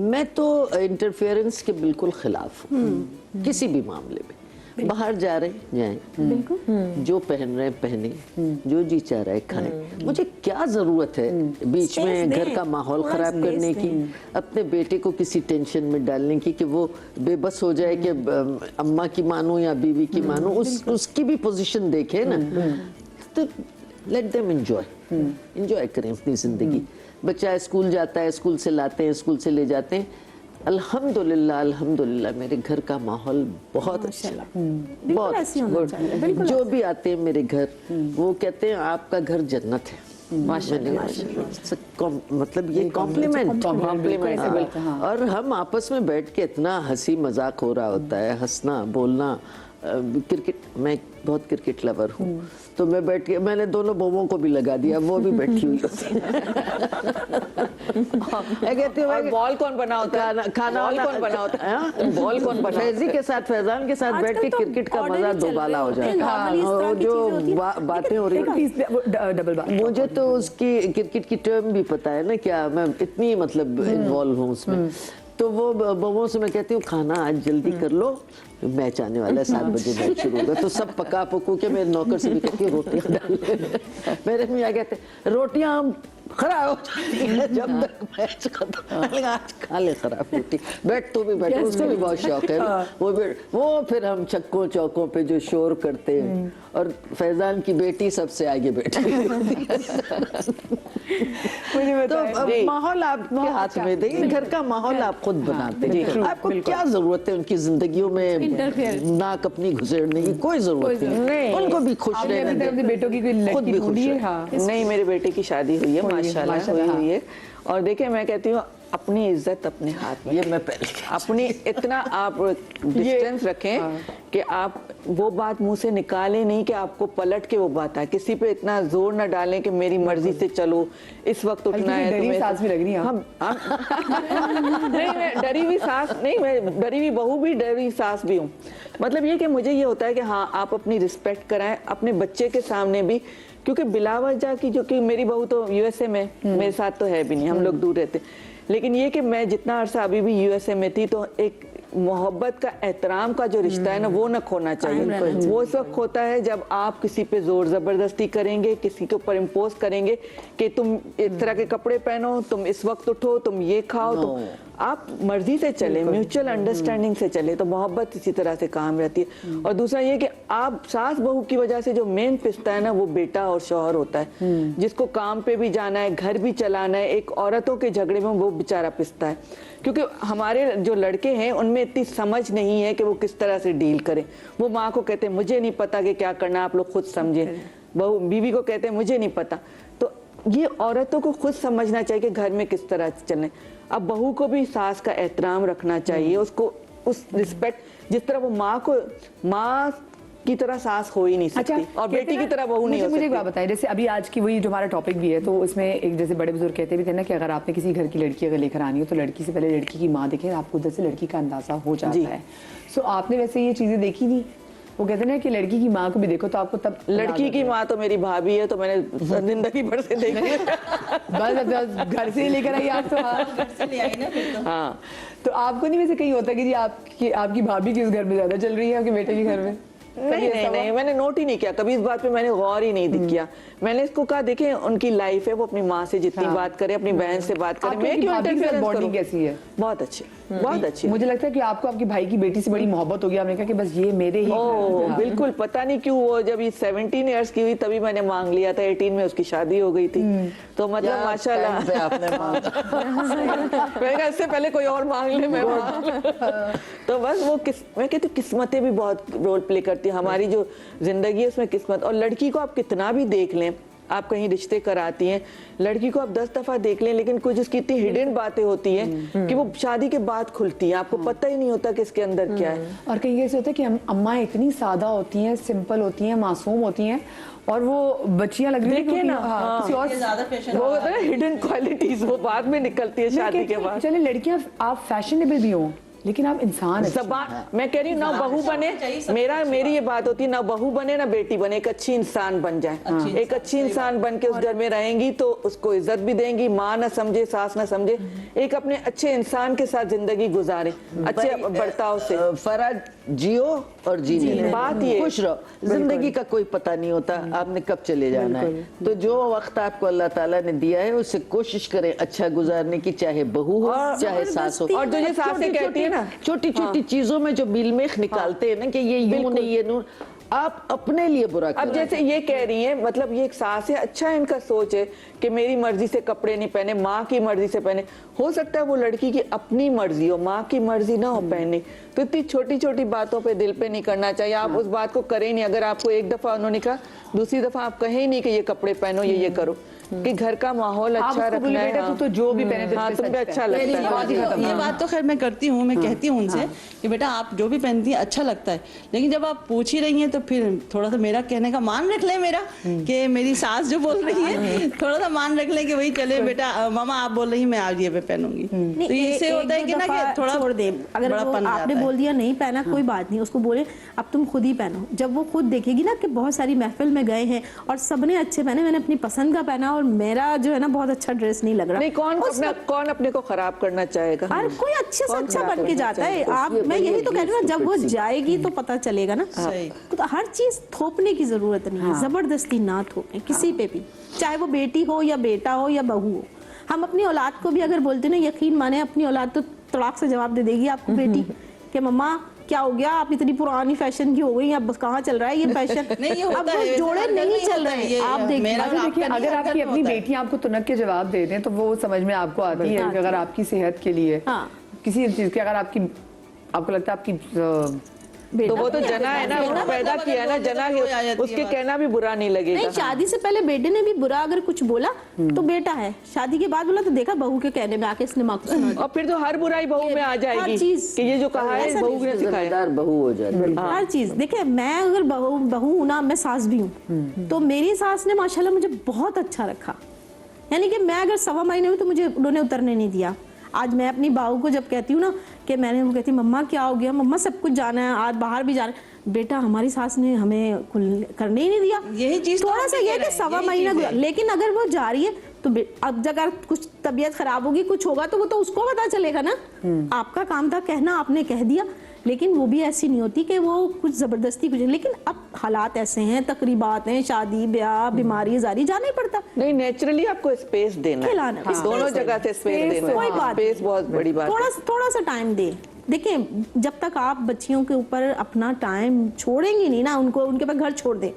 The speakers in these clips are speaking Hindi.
मैं तो इंटरफेरेंस के बिल्कुल खिलाफ हूँ किसी भी मामले में। बाहर जा रहे जाएं, जो पहन रहे पहने, जो जी चाह रहा है खाएं। मुझे क्या जरूरत है बीच में घर का माहौल खराब करने की, अपने बेटे को किसी टेंशन में डालने की कि वो बेबस हो जाए कि अम्मा की मानो या बीवी की मानो। उसकी भी पोजीशन देखे ना, तो लेट देम एंजॉय करें अपनी जिंदगी। बच्चा स्कूल जाता है, स्कूल से लाते हैं, स्कूल से ले जाते हैं। अल्हम्दुलिल्लाह मेरे घर का माहौल बहुत अच्छा, बहुत अच्छा। जो भी आते हैं मेरे घर वो कहते हैं आपका घर जन्नत है। माशाल्लाह, मतलब ये कॉम्प्लीमेंट। और हम आपस में बैठ के इतना हंसी मजाक हो रहा होता है, हंसना बोलना। क्रिकेट, मैं बहुत क्रिकेट लवर हूँ, तो मैं बैठ के मैंने दोनों बहुओं को भी लगा दिया, वो भी बैठी हुई होती है। कहती हूँ बॉल कौन बना होता है, खाना कौन बना होता है, बॉल कौन बना, फैजी के साथ, फैजान के साथ बैठ के क्रिकेट का मजा दोबाला हो जाता है। जो बातें हो रही है, मुझे तो उसकी क्रिकेट की टर्म भी पता है ना, क्या मैं इतनी मतलब इन्वॉल्व हूँ उसमें। तो वो बबुओं से मैं कहती हूँ खाना आज जल्दी कर लो, मैच आने वाला है, 7 बजे मैच शुरू होगा। तो सब पका पकू के मेरे नौकर से भी कहती हूँ रोटियां डाल। मेरे मियाँ कहते रोटियां खराब हो जाती है जब तक मैच खत्म। आज खा ले खराब रोटी, बैठ तू भी बैठ, उसको भी बहुत शौक है। वो फिर हम चक्कों चौकों पे जो शोर करते हैं, और फैजान की बेटी सबसे आगे बैठी। तो माहौल आपके हाथ में, देखिए घर का माहौल आप खुद बनाते हैं। आपको क्या जरूरत है उनकी जिंदगियों में नाक अपनी घुसेड़ने की? कोई जरूरत नहीं, उनको भी खुश रहने। बेटों की कोई खुद भी खुश नहीं, मेरे बेटे की शादी हुई है माशाल्लाह हुई है। और देखिए मैं कहती हूँ अपनी इज्जत अपने हाथ में। ये मैं पहले अपनी इतना आप डिस्टेंस रखें कि आप वो बात मुंह से निकालें नहीं कि आपको पलट के वो बात आए। किसी पे इतना जोर न डालें कि मेरी मर्जी से चलो, इस वक्त उठना है। डरी सास भी लग रही है हम नहीं, मैं डरी हुई सास नहीं, मैं डरी हुई बहू भी, डरी सास भी हूँ। मतलब ये कि मुझे ये होता है कि हाँ आप अपनी रिस्पेक्ट कराएं अपने बच्चे के सामने भी, क्योंकि बिलावजह की, जो कि मेरी बहू तो यूएसए में, मेरे साथ तो है भी नहीं, हम लोग दूर रहते। लेकिन ये कि मैं जितना अरसा अभी भी यूएसए में थी, तो एक मोहब्बत का, एहतराम का जो रिश्ता है ना, वो न खोना चाहिए। वो उस वक्त होता है जब आप किसी पे जोर जबरदस्ती करेंगे, किसी के ऊपर इम्पोज करेंगे कि तुम इस तरह के कपड़े पहनो, तुम इस वक्त उठो, तुम ये खाओ। तो आप मर्जी से चले, म्यूचुअल अंडरस्टैंडिंग से चले, तो मोहब्बत इसी तरह से काम रहती है। और दूसरा ये कि आप सास बहू की वजह से जो मेन पिसता है ना, वो बेटा और शौहर होता है, जिसको काम पे भी जाना है, घर भी चलाना है। एक औरतों के झगड़े में वो बेचारा पिसता है, क्योंकि हमारे जो लड़के हैं उनमें इतनी समझ नहीं है कि वो किस तरह से डील करें। वो माँ को कहते हैं मुझे नहीं पता कि क्या करना, आप लोग खुद समझें। बहू बीवी को कहते हैं मुझे नहीं पता। तो ये औरतों को खुद समझना चाहिए कि घर में किस तरह से चलने। अब बहू को भी सास का एहतराम रखना चाहिए, उसको उस रिस्पेक्ट, जिस तरह वो माँ की तरह सास हो ही नहीं सकती। और बेटी की तरह बहू नहीं हो सकती। मुझे एक बात बताइए, जैसे अभी आज की वही जो हमारा टॉपिक भी है, तो उसमें एक जैसे बड़े बुजुर्ग कहते भी थे ना कि अगर आपने किसी घर की लड़की अगर लेकर आनी हो, तो लड़की से पहले लड़की की माँ देखे, आपको उधर से लड़की का अंदाजा हो जाता है। सो आपने वैसे ये चीजें देखी नहीं? वो कहते हैं कि लड़की की माँ को भी देखो तो आपको तब, लड़की की माँ तो मेरी भाभी है, तो मैंने जिंदगी भर से देखी। बस घर से लेकर आई आप, तो घर से ले आई ना फिर तो। हाँ, तो आपको नहीं वैसे कहीं होता कि जी आपकी भाभी किस घर में ज्यादा चल रही है, आपके बेटे के घर में? नहीं, मैंने नोट ही नहीं किया कभी, इस बात पे मैंने गौर ही नहीं किया। मैंने इसको कहा देखें उनकी लाइफ है, वो अपनी माँ से जितनी बात करे, अपनी बहन से बात करे, मैं क्यों इंटरफेरेंस करूं? कैसी है? बहुत अच्छी, बहुत अच्छी। मुझे लगता है कि आपको आपकी भाई की बेटी से बड़ी मोहब्बत हो गई, आपने कहा कि बस ये मेरे ही। ओह बिल्कुल, पता नहीं क्यों वो जब ये 17 इयर्स की हुई तभी मैंने मांग लिया था, 18 में उसकी शादी हो गई थी। तो मतलब माशाल्लाह आपने मैंने कहा इससे पहले कोई और मांग ले, मैं तो बस वो मैं कहती हूँ किस्मतें भी बहुत रोल प्ले करती है। हमारी जो जिंदगी है उसमें किस्मत, और लड़की को आप कितना भी देख लें, आप कहीं रिश्ते कराती हैं, लड़की को आप 10 दफा देख लें, लेकिन कुछ उसकी इतनी हिडन बातें होती हैं कि वो शादी के बाद खुलती हैं, आपको पता ही नहीं होता कि इसके अंदर क्या है। और कहीं ऐसे होता है कि हम अम्मा इतनी सादा होती हैं, सिंपल होती हैं, मासूम होती हैं, और वो बच्चियां लग रही है ना, किसी और वो होता है हिडन क्वालिटीज, वो बाद में निकलती है शादी के बाद। चले लड़कियां आप फैशनेबल भी हो, लेकिन आप इंसान अच्छे जबान, मैं कह रही हूँ ना बहू बने, मेरी ये बात होती है ना बहू बने ना बेटी बने, एक अच्छी इंसान बन जाए। एक अच्छी इंसान बन के उस घर में रहेंगी तो उसको इज्जत भी देंगी, माँ ना समझे सास ना समझे, एक अपने अच्छे इंसान के साथ जिंदगी गुजारे अच्छे बर्ताव से। फराज जियो और जीने बात ये खुश रहो, जिंदगी का कोई पता नहीं होता आपने कब चले जाना है, तो जो वक्त आपको अल्लाह ताला ने दिया है उससे कोशिश करें अच्छा गुजारने की, चाहे बहू हो चाहे सास हो। और जो ये सासें कहती है ना छोटी छोटी चीजों में जो बिलमेख निकालते हैं ना कि ये यूं नहीं ये नून, आप अपने लिए बुरा अब जैसे ये कह रही है, मतलब ये एक सास है, अच्छा है इनका सोच है कि मेरी मर्जी से कपड़े नहीं पहने, माँ की मर्जी से पहने। हो सकता है वो लड़की की अपनी मर्जी हो, माँ की मर्जी ना हो पहनने, तो इतनी छोटी छोटी बातों पे दिल पे नहीं करना चाहिए। आप उस बात को करें नहीं, अगर आपको एक दफा उन्होंने कहा, दूसरी दफा आप कहें नहीं कि ये कपड़े पहनो ये करो, कि घर का माहौल अच्छा रखना है। तो जो भी पहने हाँ तुम भी अच्छा लगता है। ये बात तो खैर मैं करती हूँ, मैं कहती हूँ उनसे कि बेटा आप जो भी पहनती हैं अच्छा लगता है, लेकिन जब आप पूछ ही रही हैं तो फिर थोड़ा सा मेरा कहने का मान रख ले, मेरा कि मेरी सास जो बोल रही है थोड़ा सा मान रख ले कि वही चले बेटा मामा आप बोल रही मैं आज ये पे पहनूंगी। तो इससे होता है कि ना कि थोड़ा छोड़ दे, अगर आपने बोल दिया नहीं पहना कोई बात नहीं, उसको बोले अब तुम खुद ही पहनो। जब वो खुद देखेगी ना कि बहुत सारी महफिल में गए हैं और सबने अच्छे पहने, मैंने अपनी पसंद का पहना और मेरा जो है ना बहुत अच्छा ड्रेस नहीं लग रहा। नहीं, कौन अपने को खराब करना चाहेगा? और कोई अच्छे से अच्छा बन के जाता है। आप मैं यही तो कह रही हूँ, जब वो जाएगी तो पता चलेगा ना। तो हर चीज थोपने की जरूरत नहीं है, जबरदस्ती ना थोपे किसी पे भी, चाहे वो बेटी हो या बेटा हो या बहू हो। हम अपनी औलाद को भी अगर बोलते ना, यकीन माने अपनी औलाद तो तड़ाक से जवाब दे देगी आपको बेटी कि मम्मा क्या हो गया, आप इतनी पुरानी फैशन की हो गई, अब कहाँ चल रहा है ये फैशन। नहीं, अब वो जोड़े नहीं चल रहे हैं। आप देखिए अगर आपकी अपनी बेटी आपको तुनक के जवाब दे दें तो वो समझ में आपको आती है कि अगर आपकी सेहत के लिए किसी चीज की अगर आपको लगता है आपकी तो वो तो जना है ना, वो पैदा किया ना, जना उसके कहना भी बुरा नहीं लगेगा। नहीं, शादी से पहले बेटे ने भी बुरा अगर कुछ बोला तो बेटा है, शादी के बाद बोला तो देखा बहू के कहने में आके इसने माँ को सुना दिया। और फिर तो हर बुराई बहू में आ जाएगी कि ये जो कहा है बहू ने सिखाया। बहू हो जाती हर चीज देखिए, मैं अगर बहू हूँ ना, मैं सास भी हूँ, तो मेरी सास ने माशाल्लाह मुझे बहुत अच्छा रखा। यानी कि मैं अगर 1.25 महीने में तो मुझे उन्होंने उतरने नहीं दिया। आज मैं अपनी बहू को जब कहती हूँ ना कि मैंने, वो कहती मम्मा क्या हो गया, मम्मा सब कुछ जाना है, आज बाहर भी जाना है। बेटा हमारी सास ने हमें करने ही नहीं दिया। यही चीज थोड़ा सा ये कि 1.25 महीना, लेकिन अगर वो जा रही है तो अब अगर कुछ तबीयत खराब होगी, कुछ होगा तो वो तो उसको पता चलेगा ना। आपका काम था कहना, आपने कह दिया, लेकिन वो भी ऐसी नहीं होती कि वो कुछ जबरदस्ती कुछ। लेकिन अब हालात ऐसे हैं, तकरीबात हैं, शादी ब्याह बीमारी जारी, जाना ही पड़ता। नहीं, नेचुरली आपको स्पेस देना है, दोनों जगह से स्पेस देना है। कोई बात, स्पेस बहुत बड़ी बात है। थोड़ा सा टाइम दे। देखिए जब तक आप बच्चियों के ऊपर अपना टाइम छोड़ेंगे नहीं ना, उनको उनके पास घर छोड़ दे,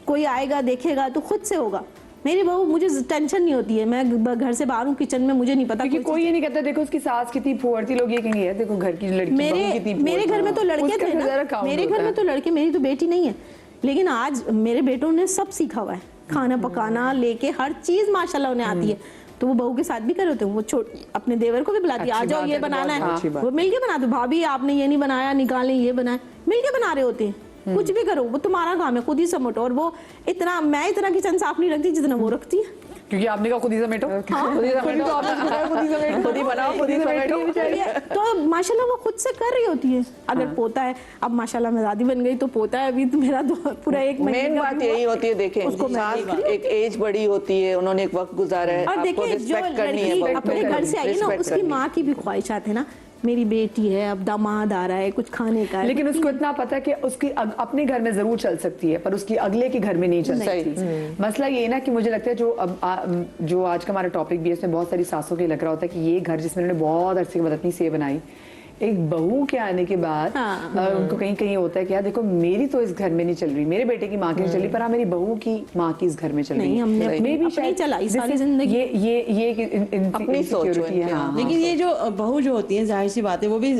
कोई आएगा देखेगा तो खुद से होगा। मेरी बहू, मुझे टेंशन नहीं होती है, मैं घर से बाहर हूँ, किचन में मुझे नहीं पता, क्योंकि कोई ये नहीं कहता देखो उसकी सास कितनी फुहरती, लोग ये कहेंगे यार देखो घर की लड़की। मेरे घर में तो लड़के थे ना, मेरे घर में तो लड़के, मेरी तो बेटी नहीं है, लेकिन आज मेरे बेटों ने सब सीखा हुआ है, खाना पकाना लेके हर चीज माशाल्लाह उन्हें आती है। तो वो बहू के साथ भी करे होते हैं, वो अपने देवर को भी बुलाती है, आ जाओ ये बनाना है, वो मिलके बनाते, भाभी आपने ये नहीं बनाया, निकालें ये बनाए, मिलके बना रहे होते हैं। कुछ भी करो, वो तुम्हारा काम है, खुद ही समेटो। और वो इतना, मैं इतना किचन साफ नहीं रखती जितना वो रखती है, क्योंकि आपने कहा खुद ही समेटो, खुद ही समेटो, खुद ही बनाओ, खुद ही समेटो। तो माशाल्लाह वो खुद से कर रही होती है। अगर पोता है, अब माशाल्लाह मैं दादी बन गई तो पोता है, अभी तो मेरा तो पूरा 1 महीने। मेन बात यही होती है, देखें एक एज बड़ी होती है, उन्होंने एक वक्त गुजारा है, और देखिए जो लड़की अपने घर से आई है ना, उसकी माँ की भी ख्वाहिशात है ना, मेरी बेटी है, अब दामाद आ रहा है, कुछ खाने का है, लेकिन उसको इतना पता है कि उसकी अपने घर में जरूर चल सकती है पर उसकी अगले के घर में नहीं चल सकती। मसला ये ना कि मुझे लगता है जो आज का हमारा टॉपिक भी है, इसमें बहुत सारी सासों के लग रहा होता है कि ये घर जिसमें उन्होंने बहुत अरसे के बाद अपनी सेव बनाई, एक बहू के आने के बाद उनको कहीं कहीं होता है कि यार देखो मेरी तो इस घर में नहीं चल रही, मेरे बेटे की माँ की नहीं चल रही, पर हाँ मेरी बहू की माँ की इस घर में चल रही है। हमने भी शायद चलाई सारी जिंदगी, ये अपनी सोच है। लेकिन ये जो बहू जो होती है, जाहिर सी बात है, वो भी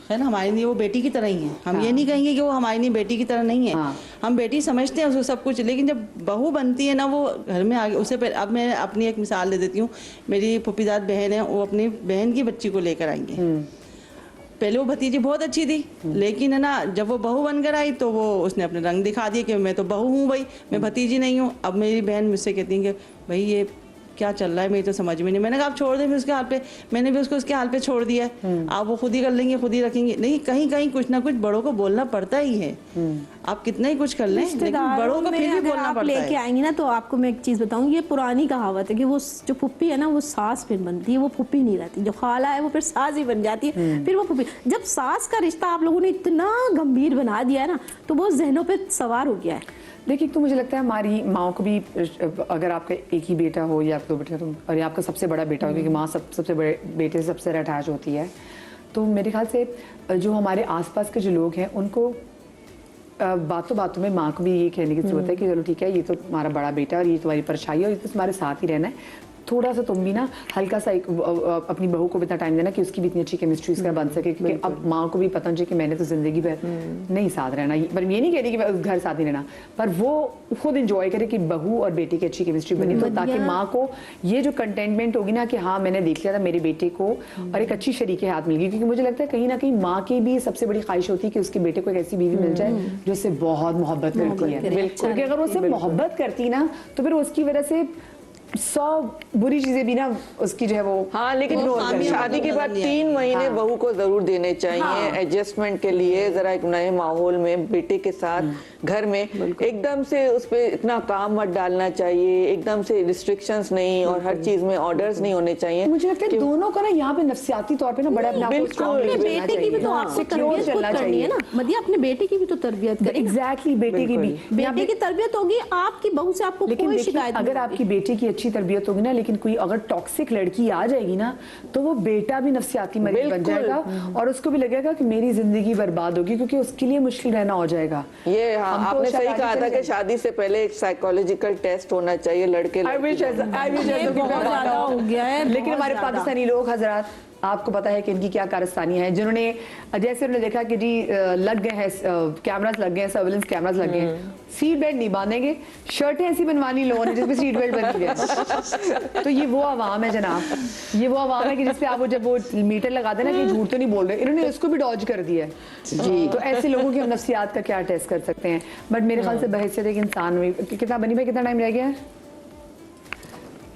है ना हमारे लिए वो बेटी की तरह ही है। हम ये नहीं कहेंगे कि वो हमारे लिए बेटी की तरह नहीं है, हम बेटी समझते हैं उसको सब कुछ। लेकिन जब बहू बनती है ना, वो घर में आगे उससे पहले, अब मैं अपनी एक मिसाल दे देती हूँ, मेरी फुफीदाद बहन है, वो अपनी बहन की बच्ची को लेकर आएंगे। पहले वो भतीजी बहुत अच्छी थी, लेकिन है ना जब वो बहू बनकर आई तो वो उसने अपने रंग दिखा दिए कि मैं तो बहू हूँ भाई, मैं भतीजी नहीं हूँ। अब मेरी बहन मुझसे कहती है कि भाई ये क्या चल रहा है मेरी तो समझ में नहीं। मैंने कहा आप छोड़ दें फिर उसके हाल पे, मैंने भी उसको उसके हाल पे छोड़ दिया है, आप वो खुद ही कर लेंगे, खुद ही रखेंगे। नहीं, कहीं कहीं कुछ ना कुछ बड़ों को बोलना पड़ता ही है, आप कितना ही कुछ कर लें लेकिन बड़ों को फिर भी बोलना पड़ता है। लेके आएंगी ना तो आपको मैं एक चीज बताऊं, ये पुरानी कहावत है कि वो जो फुप्पी है ना वो सास फिर बनती है, वो फुप्पी नहीं रहती। जो खाला है वो फिर सास ही बन जाती है, फिर वो फुप्पी। जब सास का रिश्ता आप लोगों ने इतना गंभीर बना दिया है ना तो वो जहनों पे सवार हो गया है। देखिए, तो मुझे लगता है हमारी माओ को भी, अगर आपका एक ही बेटा हो या दो बेटे हो और या आपका सबसे बड़ा बेटा हो, क्योंकि माँ सबसे बड़े बेटे से सबसे अटैच होती है, तो मेरे ख्याल से जो हमारे आसपास के जो लोग हैं उनको बातों बातों में माँ को भी ये कहने की जरूरत है कि चलो ठीक है, ये तो तुम्हारा बड़ा बेटा है और ये तुम्हारी परछाई है और ये तो तुम्हारे साथ ही रहना है। थोड़ा सा तुम भी ना हल्का सा अपनी बहू को भी इतना टाइम देना कि उसकी भी इतनी अच्छी केमिस्ट्री इसका बन सके, क्योंकि अब माँ को भी पता चाहिए कि मैंने तो जिंदगी भर नहीं साथ रहना। पर ये नहीं कह रही कि उस घर साथ नहीं रहना, पर वो खुद इंजॉय करे कि बहू और बेटे की अच्छी केमिस्ट्री बनी, तो ताकि माँ को ये जो कंटेंटमेंट होगी ना कि हाँ मैंने देख लिया था मेरे बेटे को और एक अच्छी शरीके हाथ मिल गई। क्योंकि मुझे लगता है कहीं ना कहीं माँ की भी सबसे बड़ी ख्वाहिश होती है कि उसके बेटे को एक ऐसी बीवी मिल जाए जो उससे बहुत मोहब्बत करती है, क्योंकि अगर वो उससे मोहब्बत करती ना तो फिर उसकी वजह से 100 बुरी चीजें भी ना उसकी जो है वो। हाँ, लेकिन शादी के बाद 3 महीने बहू को जरूर देने चाहिए एडजस्टमेंट के लिए, जरा एक नए माहौल में बेटे के साथ घर में। एकदम से उस पे इतना काम मत डालना चाहिए, एकदम से रिस्ट्रिक्शंस नहीं और हर चीज में ऑर्डर्स नहीं होने चाहिए। मुझे लगता है दोनों का ना यहाँ पे नफ्सियाती तौर पे ना बड़ा अपना बेटे की भी तो आपसे तरबियत करनी है ना मदिया, अपने बेटे की भी तो तरबियत करें। एग्जैक्टली, बेटे की भी, बेटे की तरबियत होगी, आपकी बहू से आपको कोई शिकायत। अगर आपकी बेटे की अच्छी तरबियत होगी ना, लेकिन कोई अगर टॉक्सिक लड़की आ जाएगी ना तो वो बेटा भी नफ्सियाती मरीज बन जाएगा और उसको भी लगेगा कि मेरी जिंदगी बर्बाद होगी, क्योंकि उसके लिए मुश्किल रहना हो जाएगा। ये आपने सही कहा था कि शादी से पहले एक साइकोलॉजिकल टेस्ट होना चाहिए लड़के बहुत ज्यादा हो गया है। लेकिन हमारे पाकिस्तानी लोग हजरात, आपको पता है कि इनकी क्या कारस्तानियां हैं, जिन्होंने जैसे उन्होंने देखा कि जी लग गए हैं कैमरास लग गए हैं, सर्विलेंस कैमरास लग गए हैं, सीट बेल्ट नहीं बांधेंगे, शर्टें ऐसी बनवानी लोगों ने जिसमें सीट बेल्ट बनी है। तो ये वो आवाम है जनाब, ये वो आवाम है कि जिसपे आप जब वो मीटर लगाते ना कि झूठ तो नहीं बोल रहे, इन्होंने उसको भी डॉज कर दिया है जी। तो ऐसे लोगों की हम नफ्सियात का क्या टेस्ट कर सकते हैं। बट मेरे ख्याल से बहैसियत एक इंसान में कितना बनी भाई, कितना टाइम रह गया है?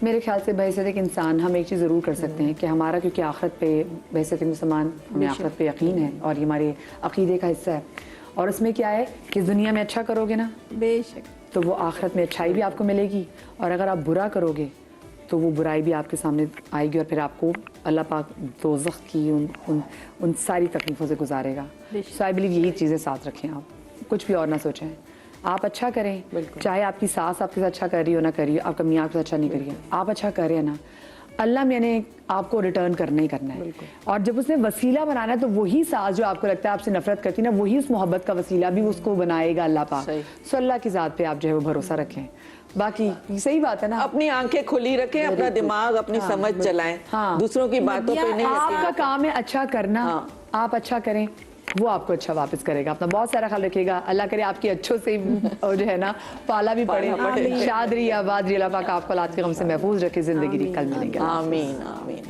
मेरे ख्याल से बहैसियत एक इंसान हम एक चीज़ ज़रूर कर सकते हैं कि हमारा, क्योंकि आखिरत पे बहैसियत मुसलमान हमें आखिरत पे यकीन है और ये हमारे अकीदे का हिस्सा है, और उसमें क्या है कि दुनिया में अच्छा करोगे ना बेशक तो वो आखिरत में अच्छाई भी आपको मिलेगी, और अगर आप बुरा करोगे तो वो बुराई भी आपके सामने आएगी और फिर आपको अल्लाह पाक दोज़ख की उन सारी तकलीफ़ों से गुजारेगा। सो आई बिलीव यही चीज़ें साथ रखें, आप कुछ भी और ना सोचें, आप अच्छा करें। चाहे आपकी सास आपके साथ अच्छा कर रही हो ना कर रही हो, आपका मियाँ आपके साथ अच्छा नहीं करिए, आप अच्छा कर रहे हैं ना, अल्लाह मैंने आपको रिटर्न करना ही करना है। और जब उसने वसीला बनाना है तो वही सास जो आपको लगता है आपसे नफरत करती है ना, वही उस मोहब्बत का वसीला भी उसको बनाएगा अल्लाह पाक। सो अल्लाह की ज़ात पे आप जो है वो भरोसा रखें। बाकी सही बात है ना, अपनी आंखें खुली रखें, अपना दिमाग अपनी समझ चलाएं, दूसरों की बातों पे नहीं। आपका काम है अच्छा करना, आप अच्छा करें, वो आपको अच्छा वापस करेगा। अपना बहुत सारा ख्याल रखिएगा, अल्लाह करे आपकी अच्छों से जो है ना पाला भी पड़े, शाद रही आबाद रही, अल्लाह पाक आपको लात के गम से महफूज रखे, जिंदगी कल मिलेंगे। आमीन आमीन।